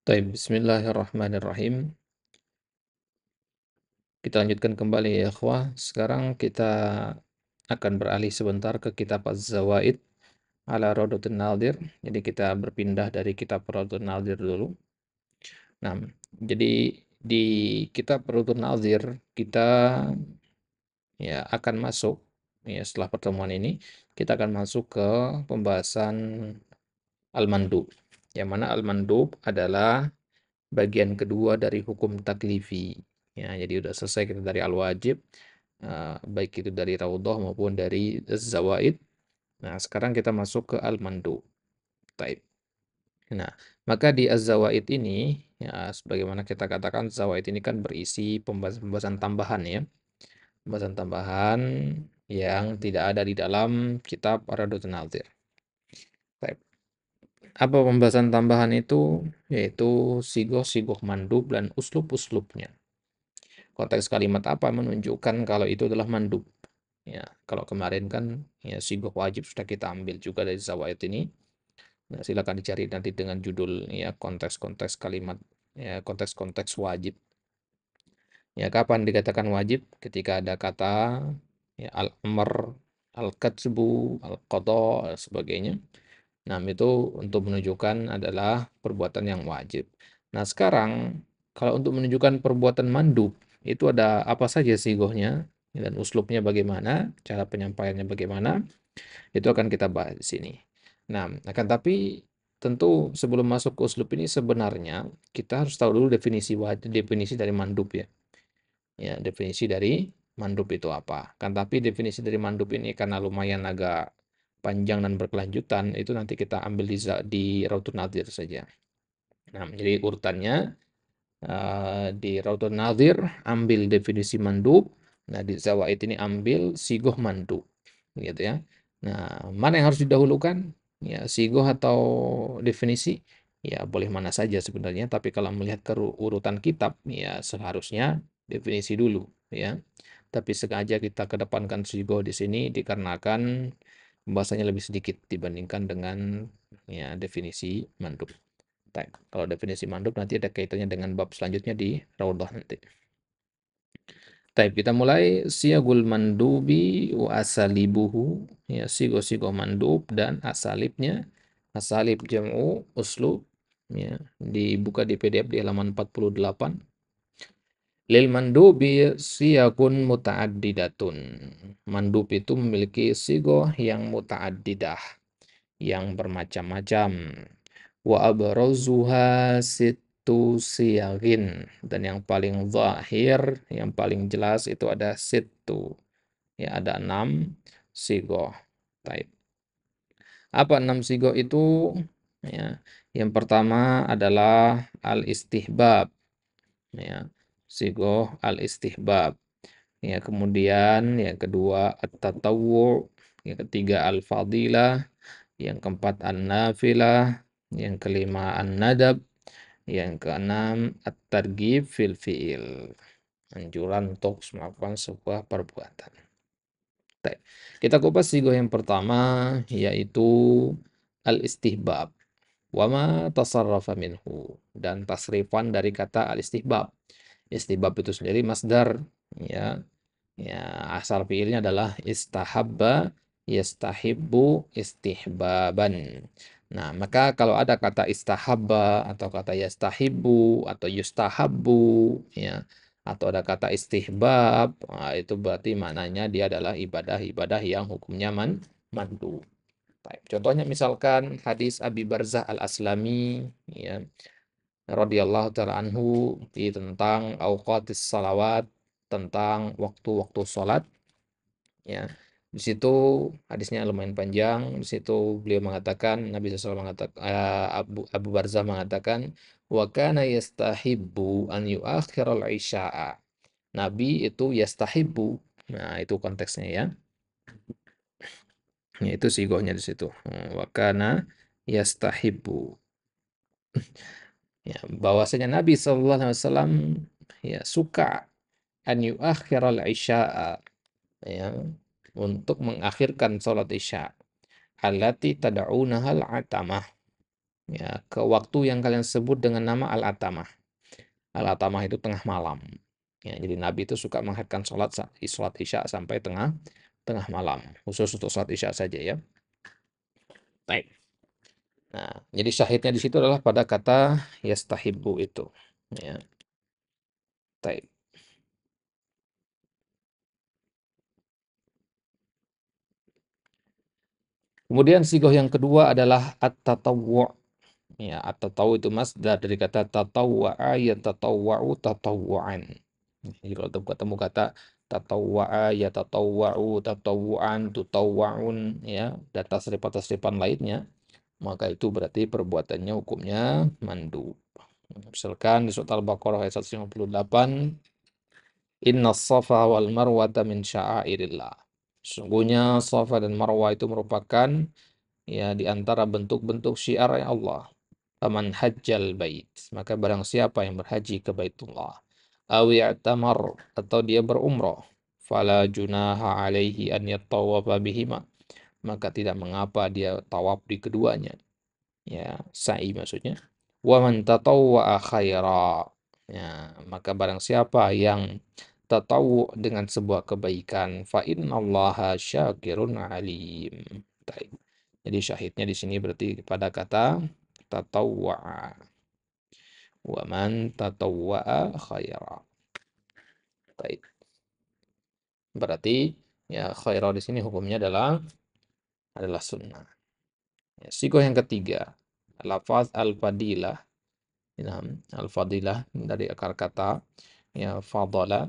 Baik, bismillahirrahmanirrahim. Kita lanjutkan kembali ya ikhwah. Sekarang kita akan beralih sebentar ke kitab Az-Zawaid ala Raudatul Nadir. Jadi kita berpindah dari kitab Raudatul Nadir dulu. Nah, jadi di kitab Raudatul Nadir kita ya akan masuk ya setelah pertemuan ini kita akan masuk ke pembahasan Al-Mandub. Yang mana Al-Mandub adalah bagian kedua dari hukum taklifi. Ya, jadi udah selesai kita dari al-wajib, baik itu dari raudhah maupun dari zawaid. Nah, sekarang kita masuk ke al-mandu. Taib. Nah, maka di az-zawaid ini, ya, sebagaimana kita katakan, zawaid ini kan berisi pembahasan-pembahasan tambahan ya. Pembahasan tambahan yang tidak ada di dalam kitab Ar-Raddun Nadhir. Taib. Apa pembahasan tambahan itu? Yaitu sigoh-sigoh mandub dan uslub-uslubnya. Konteks kalimat apa menunjukkan kalau itu adalah mandub. Ya, kalau kemarin kan ya sigoh wajib sudah kita ambil juga dari zawaid ini. Nah, silakan dicari nanti dengan judul ya konteks-konteks kalimat ya konteks-konteks wajib. Ya, kapan dikatakan wajib? Ketika ada kata ya al-amr, al-katsbu, al-qada dan sebagainya. Nah, itu untuk menunjukkan adalah perbuatan yang wajib. Nah, sekarang kalau untuk menunjukkan perbuatan mandub, itu ada apa saja sigohnya dan uslubnya bagaimana, cara penyampaiannya bagaimana, itu akan kita bahas di sini. Nah, akan tapi tentu sebelum masuk ke uslub ini sebenarnya kita harus tahu dulu definisi dari mandub ya. Ya, definisi dari mandub itu apa. Kan tapi definisi dari mandub ini karena lumayan agak panjang dan berkelanjutan, itu nanti kita ambil di Rautun Nadir saja. Nah, jadi urutannya di Rautun Nadir ambil definisi mandub, nah di Zawaid ini ambil sigoh mandub, gitu ya. Nah, mana yang harus didahulukan? Ya, sigoh atau definisi? Ya, boleh mana saja sebenarnya, tapi kalau melihat ke urutan kitab, ya seharusnya definisi dulu, ya. Tapi sengaja kita kedepankan sigoh di sini dikarenakan pembahasannya lebih sedikit dibandingkan dengan ya definisi mandub. Baik, kalau definisi mandub nanti ada kaitannya dengan bab selanjutnya di Raudhah nanti. Baik, kita mulai siyagul mandubi wa asalibuhu, ya sigo-sigo mandub dan asalibnya. Asalib jam'u uslub, ya dibuka di PDF di halaman 48. Lil mandubi siyagun muta'addidatun. Mandub itu memiliki sigo yang muta'addidah, yang bermacam-macam. Wa abrazuha sittu siyagin. Dan yang paling zahir, yang paling jelas itu ada sittu. Ya, ada 6 sigo. Taib. Apa 6 sigo itu? Ya, yang pertama adalah al-istihbab. Ya, sigo al-istihbab. Ya, kemudian yang kedua at-tatawwu, yang ketiga al-fadilah, yang keempat an-nafilah, yang kelima an-nadab, yang keenam at-targhib fil fi'il. Anjuran untuk melakukan sebuah perbuatan. Baik. Kita kupas sigoh yang pertama yaitu al-istihbab. Wa ma tasarrafa minhu, dan tasrifan dari kata al-istihbab. Istihbab itu sendiri masdar ya. Ya, asal fiilnya adalah istahabba, yastahibbu, istihbaban. Nah, maka kalau ada kata istahabba atau kata yastahibbu atau yustahabbu ya atau ada kata istihbab, nah, itu berarti maknanya dia adalah ibadah-ibadah yang hukumnya mandu. Baik, contohnya misalkan hadis Abi Barzah Al-Aslami ya radhiyallahu taala anhu tentang auqatis salawat, tentang waktu-waktu sholat ya. Di situ hadisnya lumayan panjang. Di situ beliau mengatakan, Nabi SAW mengatakan, Abu Barzah mengatakan, wa kana yastahibbu an yuakhiral isya'a. Nabi itu yastahibbu. Nah, itu konteksnya ya. Ya, itu sigohnya di situ. Wa kana yastahibbu. Ya, bahwasanya Nabi SAW ya suka an yuakhiral isya'a ya untuk mengakhirkan sholat isya allati tad'unahal atamah, ya, ke waktu yang kalian sebut dengan nama al-atamah. Al-atamah itu tengah malam. Ya, jadi Nabi itu suka mengakhirkan sholat Isya sampai tengah tengah malam, khusus untuk sholat Isya saja ya. Baik. Nah, jadi syahidnya di situ adalah pada kata yastahibbu itu. Ya, baik. Kemudian sigoh yang kedua adalah at-tatawwu'. Ya, at-tatawwu' itu masdar dari kata tatawwa'a yatatawwa'u tatawwu'an. Jadi kalau ketemu kata tatawwa'a yatatawwa'u tatawwu'an tutawwa'un ya, dan tasrifan-tasrifan lainnya, maka itu berarti perbuatannya hukumnya mandub. Misalkan di surat Al-Baqarah ayat 158, Inna safa wal marwata min sya'airillah. Sungguhnya Safa dan Marwah itu merupakan ya di antara bentuk-bentuk syiar Allah. Faman hajjal bait, maka barang siapa yang berhaji ke Baitullah, aw i'tamar, atau dia berumrah, fala junaha alaihi an yattawafa bihima, maka tidak mengapa dia tawaf di keduanya. Ya, sa'i maksudnya. Wa man tatawwa'a khaira. Ya, maka barang siapa yang tatawu dengan sebuah kebaikan, fa innallaha syakirun alim. Baik. Jadi syahidnya di sini berarti pada kata tatawwa'a. Wa man tatawwa'a khaira. Baik. Berarti ya khaira di sini hukumnya adalah sunnah. Ya, sigoh yang ketiga, lafaz al-fadilah. Nah, al-fadilah dari akar kata ya fadala.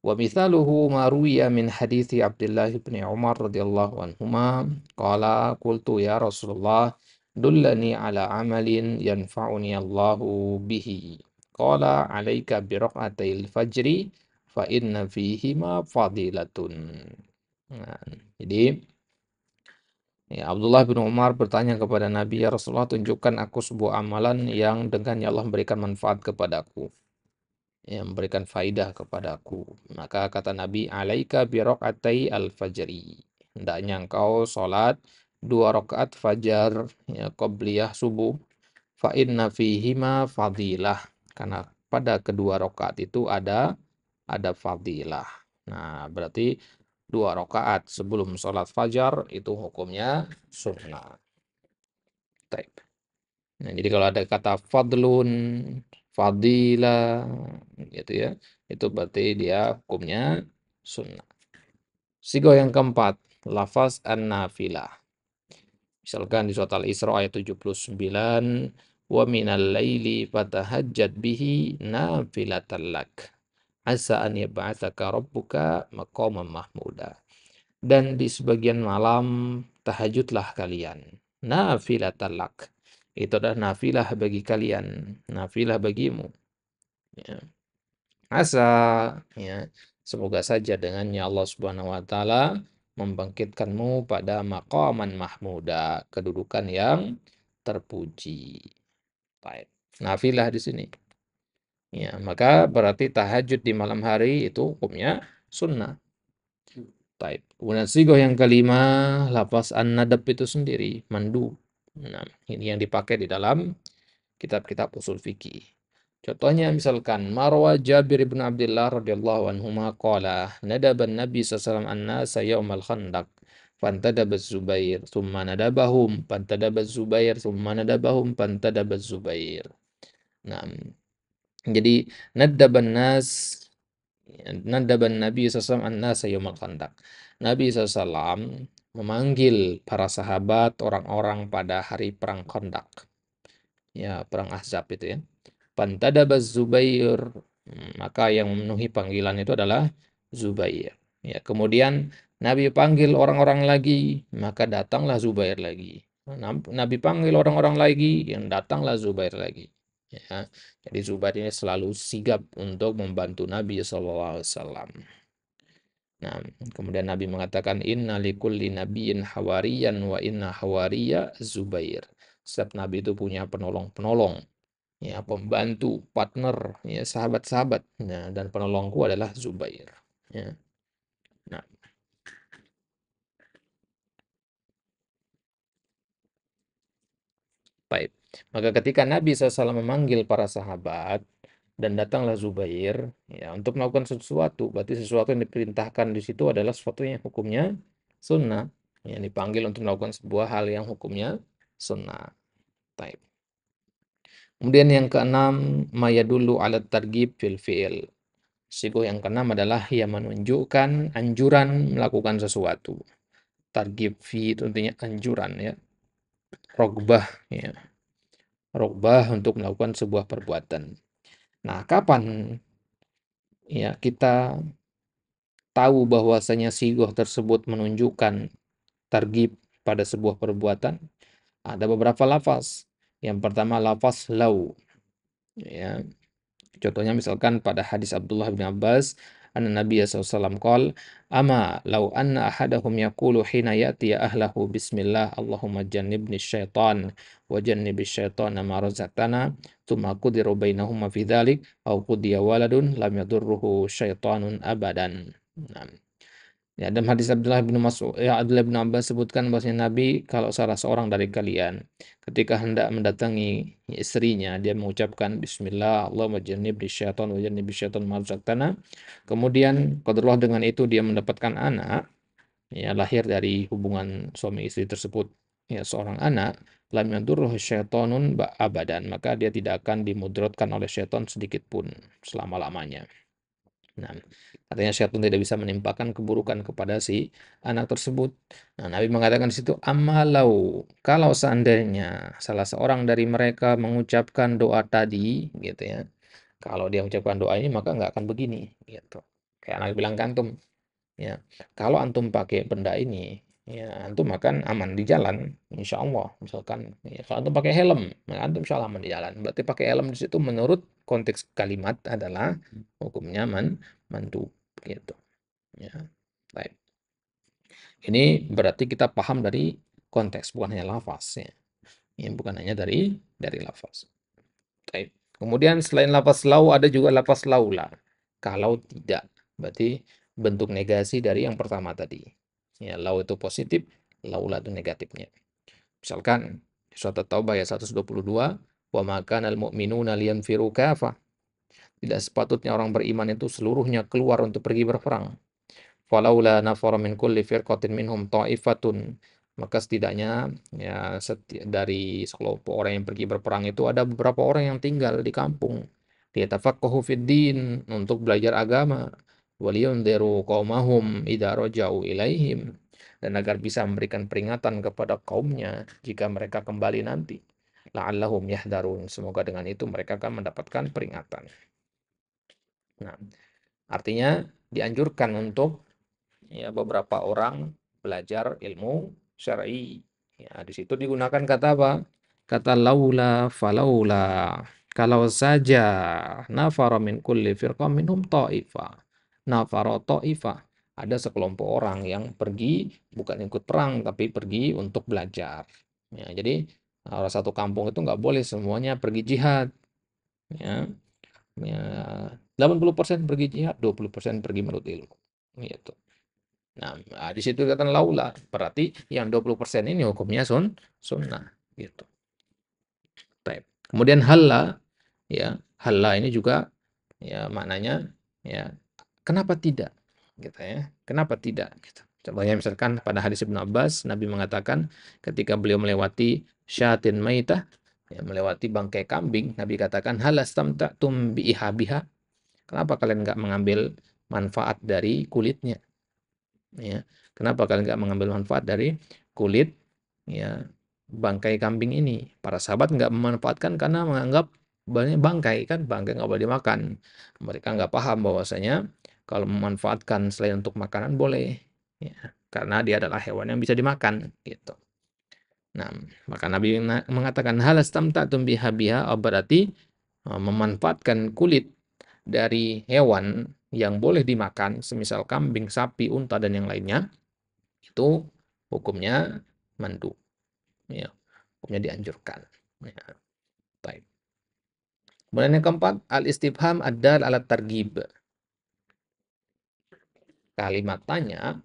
Wa mithaluhu ma ruwiya min hadithi Abdullah bin Umar radhiyallahu anhuma qala qultu ya Rasulullah dullani ala amalin yanfa'uni Allahu bihi qala alayka bi raq'atil fajri fa inna fihima fadilatun. Nah, jadi ya, Abdullah bin Umar bertanya kepada Nabi, ya Rasulullah, tunjukkan aku sebuah amalan yang dengannya Allah memberikan manfaat kepadaku, yang memberikan faidah kepadaku. Maka kata Nabi, alaika bi raqatai al-fajri. Hendaknya engkau sholat 2 rakaat fajar, ya, qobliyah subuh. Fa inna fihima fadilah. Karena pada kedua rakaat itu ada fadilah. Nah, berarti 2 rakaat sebelum sholat fajar itu hukumnya sunnah. Taib. Nah, jadi kalau ada kata fadlun, fadilah, gitu ya, itu berarti dia hukumnya sunnah. Sigo yang keempat, lafaz an-nafilah. Misalkan di surat Al-Isra ayat 79, wa minal laili fatahajjad bihi nafilatan lak. Asa an yab'atsaka rabbuka maqaman mahmuda. Dan di sebagian malam tahajudlah kalian. Nafilatan lak. Itu adalah nafilah bagi kalian, nafilah bagimu. Ya. Asa, ya, semoga saja dengannya Allah Subhanahu wa taala membangkitkanmu pada maqaman mahmuda, kedudukan yang terpuji. Baik. Nafilah di sini. Ya, maka berarti tahajud di malam hari itu hukumnya sunnah. Baik. Kemudian sigoh yang kelima, lafaz an-nadab itu sendiri, mandu. Nah, ini yang dipakai di dalam kitab-kitab usul fikih. Contohnya misalkan Marwa Jabir bin Abdullah radhiyallahu anhuma qala nadaba Nabi sallallahu an-nasa yaumal khandaq fantadaba Zubair thumma nadabahum fantadaba Zubair thumma nadabahum fantadaba Zubair. Nah, jadi nadaban nas nadaban Nabi sallallahu an-nasa yaumal khandaq. Nabi sallallahu memanggil para sahabat orang-orang pada hari perang Khandaq. Ya, perang Ahzab itu ya. Fantadabaz Zubair, maka yang memenuhi panggilan itu adalah Zubair. Ya, kemudian Nabi panggil orang-orang lagi, maka datanglah Zubair lagi. Nabi panggil orang-orang lagi, yang datanglah Zubair lagi. Ya, jadi Zubair ini selalu sigap untuk membantu Nabi SAW. Nah, kemudian Nabi mengatakan inna likulli nabiyyin hawariyan wa inna hawariya Zubair. Setiap nabi itu punya penolong-penolong, ya, pembantu, partner, ya, sahabat-sahabat. Nah, dan penolongku adalah Zubair. Ya. Nah, baik. Maka ketika Nabi SAW memanggil para sahabat dan datanglah Zubair ya untuk melakukan sesuatu, berarti sesuatu yang diperintahkan di situ adalah sesuatu yang hukumnya sunnah. Yang dipanggil untuk melakukan sebuah hal yang hukumnya sunnah. Taib. Kemudian yang keenam, mayadulu ala targhib fil fi'il. Sigo yang keenam adalah yang menunjukkan anjuran melakukan sesuatu. Targhib fi itu artinya anjuran ya. Rogbah ya. Rogbah untuk melakukan sebuah perbuatan. Nah, kapan ya kita tahu bahwasanya sigoh tersebut menunjukkan targhib pada sebuah perbuatan? Ada beberapa lafaz. Yang pertama lafaz lau ya. Contohnya misalkan pada hadis Abdullah bin Abbas, anna Nabi SAW qol, ama law anna ahadahum yaqulu hina ya'ti ahlahu bismillah Allahumma jannibni syaitan wa jannibis syaitana ma razaqtana thumma qudiru bainahuma fi dzalik aw qudiya waladun lam yadurruhu syaitanun abadan. Nah, ya, dalam hadis Abdullah bin Abbas sebutkan bahwasanya Nabi kalau salah seorang dari kalian ketika hendak mendatangi istrinya dia mengucapkan Bismillah Allahumma jannibni syaitan wa jannibi syaitan ma razaqtana. Kemudian qadarullah dengan itu dia mendapatkan anak ya lahir dari hubungan suami istri tersebut ya seorang anak lam yadurruhu syaitanun abadan maka dia tidak akan dimudratkan oleh syaitan sedikit pun selama-lamanya. Nah, artinya syaitan tidak bisa menimpakan keburukan kepada si anak tersebut. Nah, Nabi mengatakan di situ, amalau, kalau seandainya salah seorang dari mereka mengucapkan doa tadi, gitu ya, kalau dia mengucapkan doa ini maka nggak akan begini, gitu. Kayak Nabi bilang ke antum, ya, kalau antum pakai benda ini, ya, antum akan aman di jalan, insya Allah. Misalkan, ya, kalau antum pakai helm, maka antum insya Allah aman di jalan. Berarti pakai helm di situ menurut konteks kalimat adalah hukumnya mandu, gitu. Ya, baik. Ini berarti kita paham dari konteks, bukan hanya lafaz, ya. Ini bukan hanya dari lafaz. Baik. Kemudian selain lafaz lau ada juga lafaz laula. Kalau tidak, berarti bentuk negasi dari yang pertama tadi. Ya, lau itu positif, laula itu negatifnya. Misalkan di surat At-Taubah ayat 122, wa ma kana al-mu'minuna liyanfiru kafah. Tidak sepatutnya orang beriman itu seluruhnya keluar untuk pergi berperang. Falaula nafara min kulli firqatin minhum ta'ifatun. Maka setidaknya ya dari sekelompok orang yang pergi berperang itu ada beberapa orang yang tinggal di kampung. Liyatafaqahu fid din untuk belajar agama. Waliyundiru qaumahum idza raja'u ilaihim dan agar bisa memberikan peringatan kepada kaumnya jika mereka kembali nanti. La'allahum yahdarun. Semoga dengan itu mereka akan mendapatkan peringatan. Nah, artinya dianjurkan untuk ya beberapa orang belajar ilmu syar'i. Ya, di situ digunakan kata apa? Kata laula falaula. Kalau saja nafara min kulli firqah minhum ta'ifa. Nafara ta'ifa. Ada sekelompok orang yang pergi bukan ikut perang tapi pergi untuk belajar. Ya, jadi orang satu kampung itu nggak boleh semuanya pergi jihad. Ya, ya 80% pergi jihad, 20% pergi menuntut ilmu. Gitu. Nah, di situ dikatakan laula, berarti yang 20% ini hukumnya sunnah gitu. Baik. Kemudian halla ya, halla ini juga ya maknanya ya kenapa tidak gitu ya. Kenapa tidak gitu. Contohnya misalkan pada hadis Ibnu Abbas Nabi mengatakan ketika beliau melewati syatin maitah ya, melewati bangkai kambing, Nabi katakan halastamta'tum bi'ihabiha. Kenapa kalian nggak mengambil manfaat dari kulitnya? Ya, kenapa kalian nggak mengambil manfaat dari kulit ya bangkai kambing ini? Para sahabat nggak memanfaatkan karena menganggap banyak bangkai kan bangkai nggak boleh dimakan. Mereka nggak paham bahwasanya kalau memanfaatkan selain untuk makanan boleh, ya, karena dia adalah hewan yang bisa dimakan gitu. Nah, maka Nabi mengatakan halastamta'tum biha berarti memanfaatkan kulit dari hewan yang boleh dimakan, semisal kambing, sapi, unta dan yang lainnya, itu hukumnya mandu, ya, hukumnya dianjurkan. Ya, baik. Kemudian yang keempat, al-istifham ad-dal ala targhib. Kalimat tanya,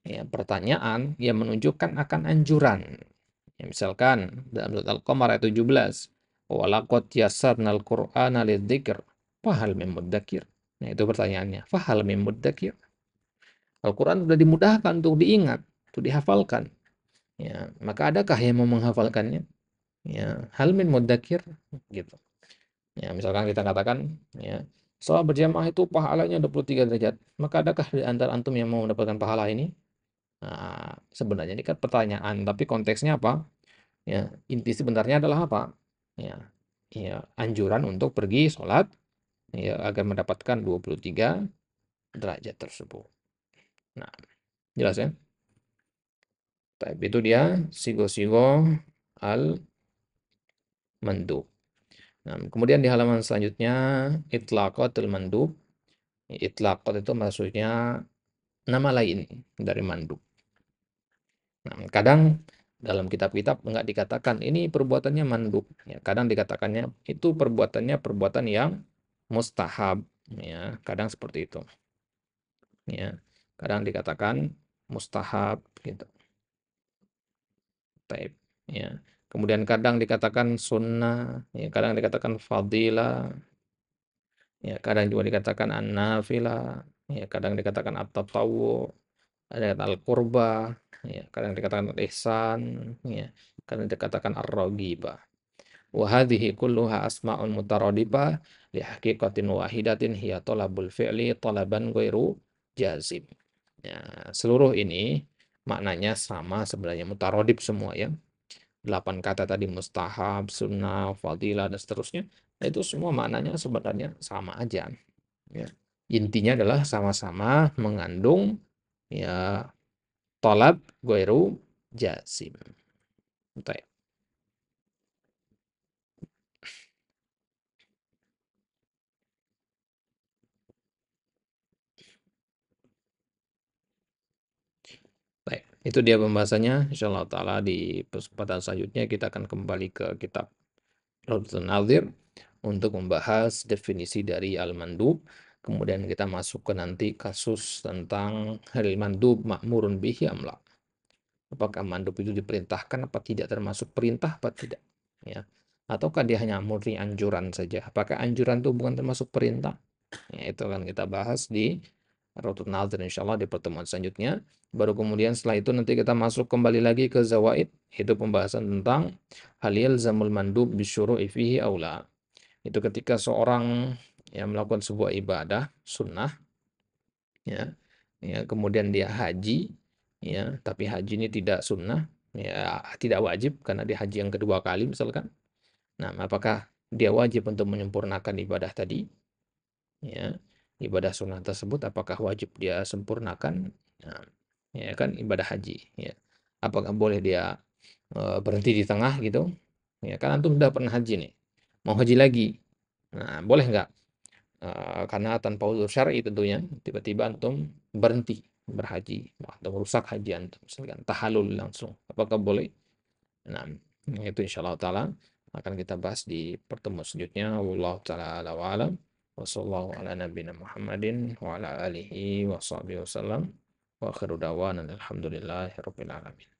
ya, pertanyaan yang menunjukkan akan anjuran. Ya, misalkan dalam surat Al-Qamar ayat 17, "Walaqad yassarnal Qur'ana lidzikr, fahal min muddakir." Nah, itu pertanyaannya, fahal min muddakir? Al-Quran sudah dimudahkan untuk diingat, untuk dihafalkan. Ya, maka adakah yang mau menghafalkannya? Ya, hal min muddakir gitu. Ya, misalkan kita katakan ya, sholat berjamaah itu pahalanya 23 derajat. Maka adakah di antara antum yang mau mendapatkan pahala ini? Nah, sebenarnya ini kan pertanyaan, tapi konteksnya apa? Ya, inti sebenarnya adalah apa? Ya, ya, anjuran untuk pergi sholat ya, agar mendapatkan 23 derajat tersebut. Nah, jelas ya? Tapi itu dia sigo-sigo al-mandub. Nah, kemudian di halaman selanjutnya itlaqatul mandub. Itlaqat itu maksudnya nama lain dari mandub. Nah, kadang dalam kitab-kitab enggak dikatakan ini perbuatannya mandub. Ya, kadang dikatakannya itu perbuatannya perbuatan yang mustahab. Ya, kadang seperti itu. Ya, kadang dikatakan mustahab gitu. Taib. Ya. Kemudian kadang dikatakan sunnah, ya, kadang dikatakan fadilah, ya, kadang juga dikatakan an-nafilah, ya, kadang dikatakan at-tatawwu, ada al-qurbah, ya, kadang dikatakan al-ihsan, ya, kadang dikatakan ar-raghibah. Wa hadhihi kulluha asma'un mutaradifah li haqiqatin wahidatin hiya talabul fi'li talaban ghairu jazim. Ya, seluruh ini maknanya sama sebenarnya mutaradif semua ya. 8 kata tadi mustahab, sunnah, fadilah dan seterusnya. Itu semua maknanya sebenarnya sama aja ya. Intinya adalah sama-sama mengandung ya tolab ghairu jazim. Baik. Baik, itu dia pembahasannya. Insyaallah taala di kesempatan selanjutnya kita akan kembali ke kitab Rawdatul Nadhir untuk membahas definisi dari al-mandub. Kemudian kita masuk ke nanti kasus tentang hal mandub ma'murun bihi amla. Apakah mandub itu diperintahkan apa tidak, termasuk perintah apa tidak? Ya. Ataukah dia hanya murni anjuran saja? Apakah anjuran itu bukan termasuk perintah? Ya, itu akan kita bahas di Rawdatul Nadhir insyaallah di pertemuan selanjutnya. Baru kemudian setelah itu nanti kita masuk kembali lagi ke zawaid, itu pembahasan tentang hal yalzamul mandub bisyuru'i fihi aula. Itu ketika seorang yang melakukan sebuah ibadah sunnah ya, ya kemudian dia haji ya, tapi haji ini tidak sunnah ya, tidak wajib karena dia haji yang kedua kali misalkan. Nah, apakah dia wajib untuk menyempurnakan ibadah tadi? Ya, ibadah sunnah tersebut apakah wajib dia sempurnakan? Nah, ya kan ibadah haji ya. Apakah boleh dia berhenti di tengah gitu? Ya kan antum sudah pernah haji nih. Mau haji lagi. Nah, boleh nggak? Karena tanpa uzur syar'i tentunya, tiba-tiba antum berhenti berhaji atau merusak haji antum, misalkan tahallul langsung. Apakah boleh? Nah, itu insyaallah taala akan kita bahas di pertemuan selanjutnya. Wallahu taala ala wa alam. Wassallallahu ala nabiyina Muhammadin wa ala alihi wa sahbihi wasallam. Wa akhiru da'wana alhamdulillahi rabbil alamin.